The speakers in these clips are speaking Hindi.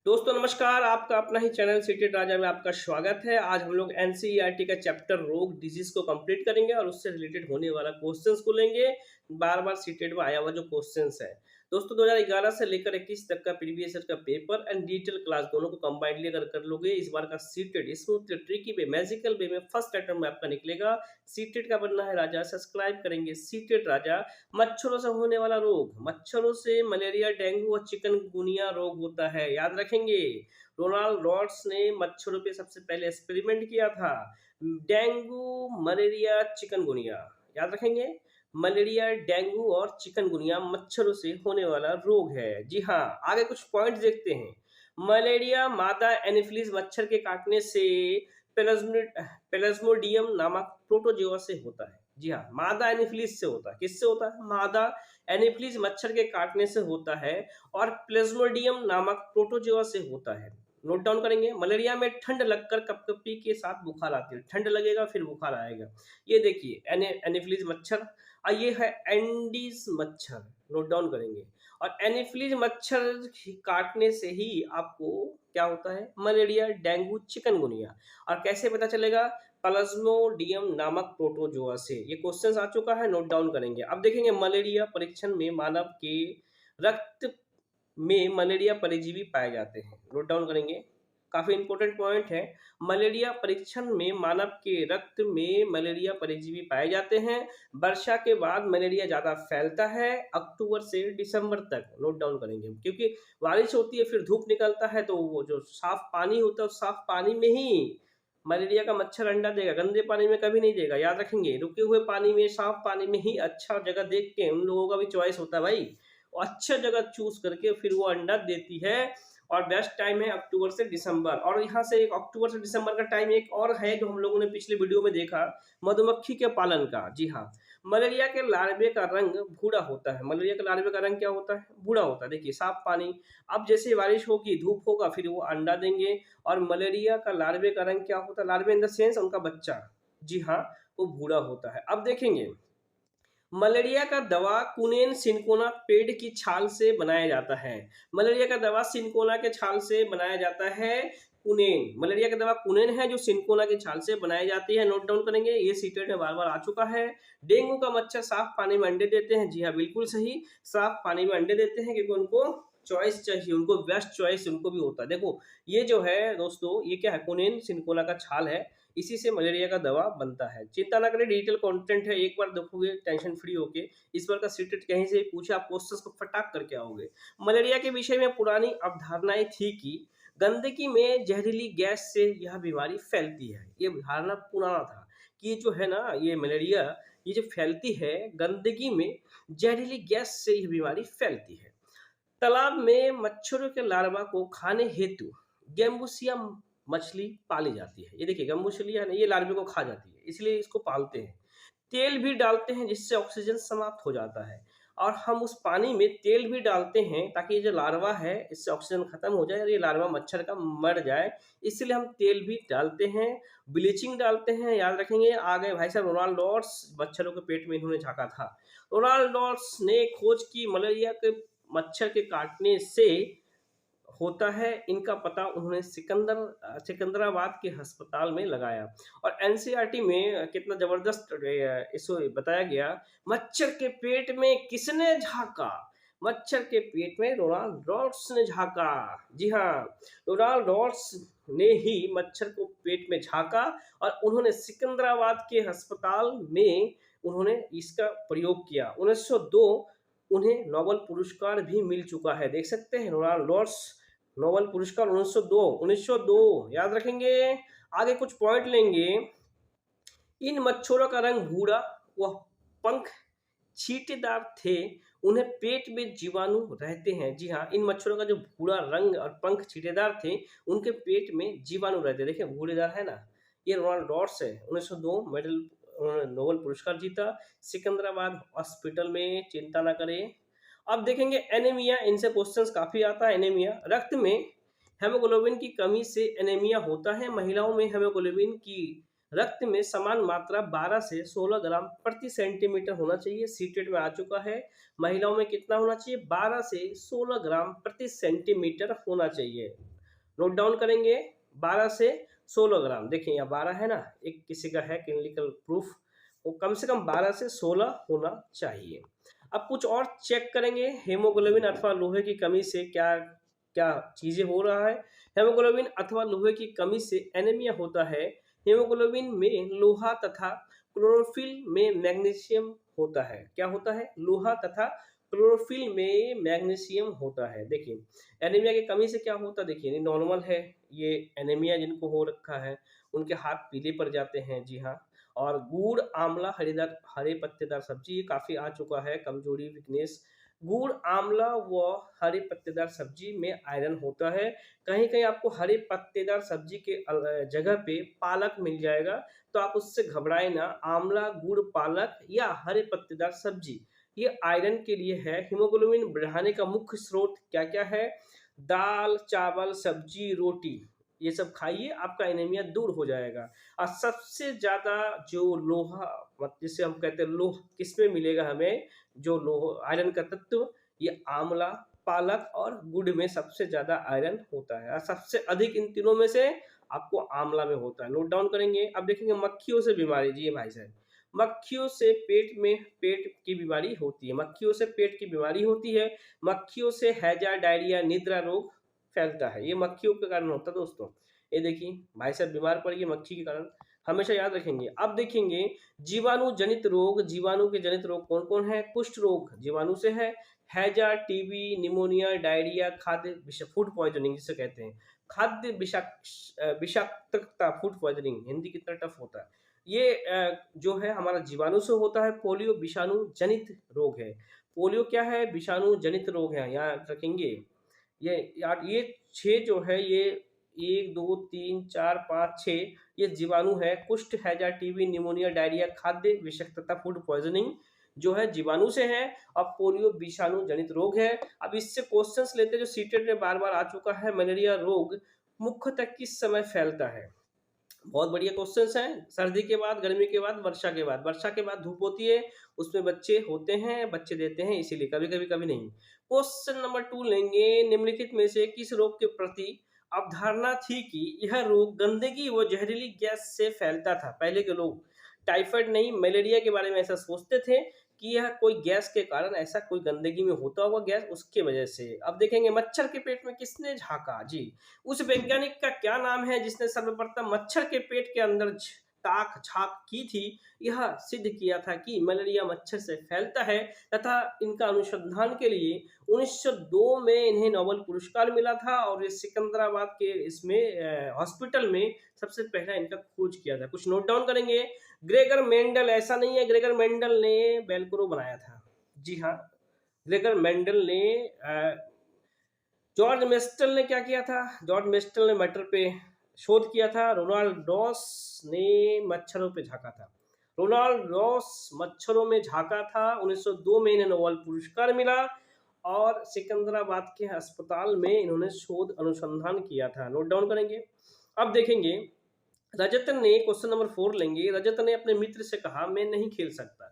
दोस्तों नमस्कार, आपका अपना ही चैनल सीटेड राजा में आपका स्वागत है। आज हम लोग एनसीईआरटी का चैप्टर रोग डिजीज को कंप्लीट करेंगे और उससे रिलेटेड होने वाला क्वेश्चंस को लेंगे। बार-बार सीटेड में आया हुआ जो क्वेश्चंस है। दोस्तों 2011 से लेकर 21 तक का प्रीवियस ईयर का पेपर एंड डिजिटल क्लास दोनों को कंबाइनली अगर कर लोगे, इस बार का सीटेड स्मूथ ट्रिकी वे मैजिकल वे में फर्स्ट अटेम्प्ट में आपका निकलेगा। सीटेड का बनना है राजा, सब्सक्राइब करेंगे सीटेड राजा। मच्छरों से होने वाला रोग, मच्छरों से मलेरिया, डेंगू और चिकनगुनिया रोग होता है, याद रखेंगे। रोनाल्ड रॉड्स ने मच्छरों पे सबसे पहले एक्सपेरिमेंट किया था। डेंगू, मलेरिया, चिकनगुनिया, याद रखेंगे। मलेरिया, डेंगू और चिकनगुनिया मच्छरों से होने वाला रोग है। जी हाँ, आगे कुछ पॉइंट देखते हैं। मलेरिया मादा एनोफिलीज मच्छर के काटने से प्लाज्मोडियम नामक प्रोटोजोआ से होता है। जी हाँ, मादा एनोफिलीज से होता है। किससे होता है? मादा एनोफिलीज मच्छर के काटने से होता है और प्लाज्मोडियम नामक प्रोटोजोआ से होता है। नोट डाउन करेंगे। मलेरिया में ठंड लगकर कपकपी के साथ बुखार आती है। ठंड लगेगा फिर बुखार आएगा। ये देखिए एनोफिलीज मच्छर और ये है एंडीज मच्छर। नोट डाउन करेंगे। और एनोफिलीज मच्छर काटने से ही आपको क्या होता है? Malaria, dengue, chikungunya. और कैसे पता चलेगा? प्लाज्मोडियम नामक प्रोटोजोआ से। ये क्वेश्चन आ चुका है, नोट डाउन करेंगे। अब देखेंगे मलेरिया परीक्षण में मानव के रक्त में मलेरिया परजीवी पाए जाते हैं। नोट डाउन करेंगे, काफी इंपॉर्टेंट पॉइंट है। मलेरिया परीक्षण में मानव के रक्त में मलेरिया परजीवी पाए जाते हैं। वर्षा के बाद मलेरिया ज्यादा फैलता है, अक्टूबर से दिसंबर तक। नोट डाउन करेंगे, क्योंकि बारिश होती है फिर धूप निकलता है तो वो जो साफ पानी होता है उस साफ पानी में ही मलेरिया का मच्छर अंडा देगा। गंदे पानी में कभी नहीं देगा, याद रखेंगे। रुके हुए पानी में, साफ पानी में ही अच्छा जगह देख के, उन लोगों का भी चॉइस होता है भाई, अच्छा जगह चूज करके फिर वो अंडा देती है। और बेस्ट टाइम है अक्टूबर से दिसंबर। और यहाँ से एक अक्टूबर से दिसंबर का टाइम एक और है जो हम लोगों ने पिछले वीडियो में देखा, मधुमक्खी के पालन का। जी हाँ, मलेरिया के लार्वे का रंग भूरा होता है। मलेरिया के लार्वे का रंग क्या होता है? भूरा होता है। देखिए साफ पानी, अब जैसे बारिश होगी, धूप होगा, फिर वो अंडा देंगे। और मलेरिया का लार्वे का रंग क्या होता है? लार्वे इन द सेंस उनका बच्चा। जी हाँ, वो भूरा होता है। अब देखेंगे मलेरिया का दवा कुनेन सिनकोना पेड़ की छाल से बनाया जाता है। मलेरिया का दवा सिनकोना के छाल से बनाया जाता है। कुनेन, मलेरिया का दवा कुनेन है जो सिनकोना की छाल से बनाई जाती है। नोट डाउन करेंगे, ये सीटेट में बार बार आ चुका है। डेंगू का मच्छर साफ पानी में अंडे देते हैं। जी हाँ, बिल्कुल सही, साफ पानी में अंडे देते हैं क्योंकि उनको चॉइस चाहिए, उनको बेस्ट चॉइस उनको भी होता है। देखो ये जो है दोस्तों, ये क्या है? कुनेन सिनकोना का छाल है, इसी से मलेरिया का दवा बनता है। चिंता ना करें, डिजिटल कंटेंट है, एक बार देखोगे टेंशन फ्री होके। इस बार का सीटेट कहीं से पूछे, आप क्वेश्चंस को फटाक करके आओगे। मलेरिया के विषय में पुरानी अवधारणाएं थी कि गंदगी में जहरीली गैस से यह बीमारी फैलती है। ये धारणा पुराना था कि ये जो है ना, ये मलेरिया ये जो फैलती है गंदगी में, जहरीली गैस से यह बीमारी फैलती है। तालाब में मच्छरों के लार्वा को खाने हेतु गैम्बुसिया मछली पाली जाती है। ये देखिए गैम्बुसिया है ना, ये लार्वे को खा जाती है, इसलिए इसको पालते हैं। तेल भी डालते हैं जिससे ऑक्सीजन समाप्त हो जाता है। और हम उस पानी में तेल भी डालते हैं ताकि ये जो लार्वा है इससे ऑक्सीजन खत्म हो जाए और ये लार्वा मच्छर का मर जाए, इसलिए हम तेल भी डालते हैं। ब्लीचिंग डालते हैं, याद रखेंगे। आ गए भाई साहब रोनाल्ड डॉट्स, मच्छरों के पेट में इन्होंने झाँका था। रोनाल्ड डॉट्स ने खोज की मलेरिया के मच्छर के काटने से होता है, इनका पता उन्होंने सिकंदराबाद के अस्पताल में लगाया। और एनसीईआरटी में कितना जबरदस्त इसको बताया गया। मच्छर के पेट में किसने झांका? मच्छर के पेट में रोनाल्ड रॉड्स ने झांका। जी हाँ, रोनाल्ड रॉड्स ने ही मच्छर को पेट में झांका और उन्होंने सिकंदराबाद के अस्पताल में उन्होंने इसका प्रयोग किया। 1902 उन्हें नोबेल पुरस्कार भी मिल चुका है, देख सकते हैं। रोनाल्ड रॉड्स नोबेल पुरस्कार 1902 याद रखेंगे। आगे कुछ पॉइंट लेंगे। इन मच्छरों का रंग भूरा, वह पंख छींटेदार थे, उन्हें पेट में जीवाणु रहते हैं। जी हाँ, इन मच्छरों का जो भूरा रंग और पंख छींटेदार थे, उनके पेट में जीवाणु रहते हैं। देखिए भूरेदार है ना, ये रोनाल्ड डॉट्स है। 1902 मेडल, उन्होंने नोबेल पुरस्कार जीता सिकंदराबाद हॉस्पिटल में। चिंता ना करें। अब देखेंगे एनीमिया, इनसे क्वेश्चंस काफी आता है। एनीमिया, रक्त में हेमोग्लोबिन की कमी से एनीमिया होता है। महिलाओं में हेमोग्लोबिन की रक्त में समान मात्रा 12 से 16 ग्राम प्रति सेंटीमीटर होना चाहिए। सीटेट में आ चुका है। महिलाओं में कितना होना चाहिए? 12 से 16 ग्राम प्रति सेंटीमीटर होना चाहिए। नोट डाउन करेंगे 12 से 16 ग्राम। देखिए यहाँ 12 है ना, एक किसी का है क्लिनिकल प्रूफ, वो कम से कम 12 से 16 होना चाहिए। अब कुछ और चेक करेंगे, हीमोग्लोबिन अथवा लोहे की कमी से क्या क्या चीजें हो रहा है। हीमोग्लोबिन अथवा लोहे की कमी से एनीमिया होता है। हीमोग्लोबिन में लोहा तथा क्लोरोफिल में मैग्नीशियम होता है। क्या होता है? लोहा तथा क्लोरोफिल में मैग्नीशियम होता है। देखिए एनीमिया की कमी से क्या होता है, देखिए नॉर्मल है ये एनीमिया जिनको हो रखा है, उनके हाथ पीले पड़ जाते हैं, जी हाँ। और गुड़, आंवला, हरीदार हरे पत्तेदार सब्जी, ये काफी आ चुका है, कमजोरी, वीकनेस। गुड़, आंवला व हरे पत्तेदार सब्जी में आयरन होता है। कहीं कहीं आपको हरे पत्तेदार सब्जी के जगह पे पालक मिल जाएगा, तो आप उससे घबराए ना। आंवला, गुड़, पालक या हरे पत्तेदार सब्जी ये आयरन के लिए है। हीमोग्लोबिन बढ़ाने का मुख्य स्रोत क्या क्या है? दाल, चावल, सब्जी, रोटी, ये सब खाइए, आपका एनीमिया दूर हो जाएगा। और सबसे ज्यादा जो लोहा, जिसे हम कहते हैं लोह, किसमें मिलेगा हमें जो लोह आयरन का तत्व? ये आंवला, पालक और गुड़ में सबसे ज्यादा आयरन होता है। और सबसे अधिक इन तीनों में से आपको आंवला में होता है। नोट डाउन करेंगे। अब देखेंगे मक्खियों से बीमारी, जी भाई साहब, मक्खियों से पेट की बीमारी होती है। मक्खियों से पेट की बीमारी होती है। मक्खियों से हैजा, डायरिया, निद्रा रोग फैलता है। ये मक्खियों के कारण होता है दोस्तों। ये देखिए भाई साहब बीमार पड़ गए मक्खी के कारण, हमेशा याद रखेंगे। अब देखेंगे जीवाणु जनित रोग। जीवाणु के जनित रोग कौन कौन है? कुष्ठ रोग जीवाणु से है। हैजा, TB, pneumonia, diarrhoea, food poisoning जिसे कहते हैं, खाद्य विषाक्तता, फूड पॉइजनिंग, हिंदी कितना टफ होता है। ये जो है हमारा जीवाणु से होता है। पोलियो विषाणु जनित रोग है। पोलियो क्या है? विषाणु जनित रोग है, याद रखेंगे। ये यार ये 6 जो है, ये 1 2 3 4 5 6 ये जीवाणु है। कुष्ठ, हैजा, टीबी, निमोनिया, डायरिया, खाद्य विषाक्तता, फूड पॉइजनिंग जो है जीवाणु से है। अब पोलियो विषाणु जनित रोग है। अब इससे क्वेश्चंस लेते हैं जो सीटेट में बार बार आ चुका है। मलेरिया रोग मुख्यतः किस समय फैलता है? बहुत बढ़िया क्वेश्चंस हैं। सर्दी के बाद, गर्मी के बाद, वर्षा के बाद। वर्षा के बाद धूप होती है, उसमें बच्चे होते हैं, बच्चे देते हैं, इसीलिए कभी कभी कभी नहीं। क्वेश्चन नंबर 2 लेंगे। निम्नलिखित में से किस रोग के प्रति अवधारणा थी कि यह रोग गंदगी व जहरीली गैस से फैलता था? पहले के लोग टाइफाइड नहीं, मलेरिया के बारे में ऐसा सोचते थे कि यह कोई गैस के कारण, ऐसा कोई गंदगी में होता होगा गैस, उसके वजह से। अब देखेंगे मच्छर के पेट में किसने झांका? जी, उस वैज्ञानिक का क्या नाम है जिसने सर्वप्रथम मच्छर के पेट के अंदर ताक झांक की थी? यह सिद्ध किया था कि मलेरिया मच्छर से फैलता है, तथा इनका अनुसंधान के लिए 1902 में इन्हें नोबेल पुरस्कार मिला था। और ये सिकंदराबाद के इसमें हॉस्पिटल में सबसे पहला इनका खोज किया था। कुछ नोट डाउन करेंगे। ग्रेगर मेंडल, ऐसा नहीं है ग्रेगर मेंडल ने वेलक्रो बनाया था, जी हाँ, ग्रेगर मेंडल ने जॉर्ज मेस्टल ने क्या किया था? जॉर्ज मेस्टल ने मटर पे शोध किया था। रोनाल्ड रॉस ने मच्छरों पे झांका था। रोनाल्ड रॉस मच्छरों में झांका था। 1902 में इन्हें नोबेल पुरस्कार मिला। और सिकंदराबाद के अस्पताल में इन्होंने शोध अनुसंधान किया था। नोट डाउन करेंगे। अब देखेंगे रजत ने, क्वेश्चन नंबर 4 लेंगे। रजत ने अपने मित्र से कहा, मैं नहीं खेल सकता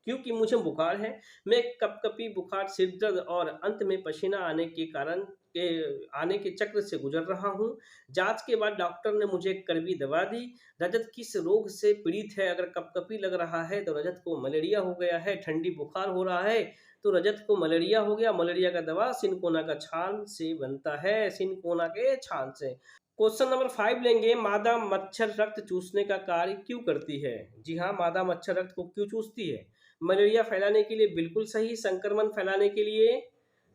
क्योंकि मुझे बुखार है। मैं कपकपी, बुखार, सिर दर्द और अंत में पसीना आने के चक्र से गुजर रहा हूँ। जांच के बाद डॉक्टर ने मुझे कड़वी दवा दी। रजत किस रोग से पीड़ित है? अगर कपकपी लग रहा है तो रजत को मलेरिया हो गया है। ठंडी बुखार हो रहा है तो रजत को मलेरिया हो गया। मलेरिया का दवा सिनकोना का छाल से बनता है, सिनकोना के छाल से। क्वेश्चन नंबर 5 लेंगे। मादा मच्छर रक्त चूसने का कार्य क्यों करती है? जी हाँ, मादा मच्छर रक्त को क्यों चूसती है? मलेरिया फैलाने के लिए, बिल्कुल सही। संक्रमण फैलाने के लिए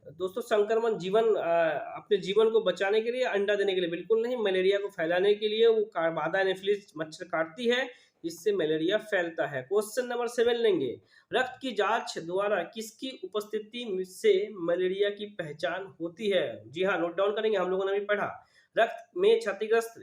दोस्तों, संक्रमण अपने जीवन को बचाने के लिए, अंडा देने के लिए बिल्कुल नहीं। मलेरिया को फैलाने के लिए वो मादा एनाफिलिस मच्छर काटती है, जिससे मलेरिया फैलता है। क्वेश्चन नंबर 7 लेंगे। रक्त की जांच द्वारा किसकी उपस्थिति से मलेरिया की पहचान होती है? जी हाँ, नोट डाउन करेंगे, हम लोगों ने भी पढ़ा। रक्त में क्षतिग्रस्त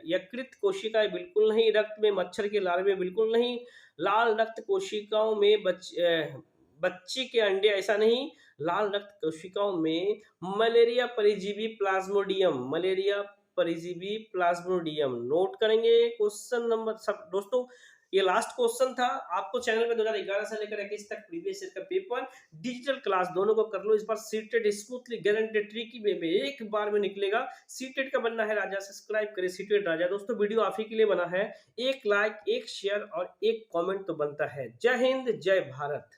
यकृत कोशिकाएं बिल्कुल नहीं। रक्त में मच्छर के लार्वे बिल्कुल नहीं। लाल रक्त कोशिकाओं में बच्चे के अंडे, ऐसा नहीं। लाल रक्त कोशिकाओं में मलेरिया परिजीवी प्लाज्मोडियम, मलेरिया परिजीवी प्लाज्मोडियम। नोट करेंगे क्वेश्चन नंबर सब दोस्तों। ये लास्ट क्वेश्चन था। आपको चैनल पे 2011 से लेकर 21 तक प्रीवियस ईयर का पेपर, डिजिटल क्लास दोनों को कर लो। इस बार सीटेट स्मूथली गारंटेड ट्रिकी वे में एक बार में निकलेगा। सीटेट का बनना है राजा, सब्सक्राइब करें सीटेट राजा। दोस्तों वीडियो आप ही के लिए बना है। एक लाइक, एक शेयर और एक कमेंट तो बनता है। जय हिंद, जय भारत।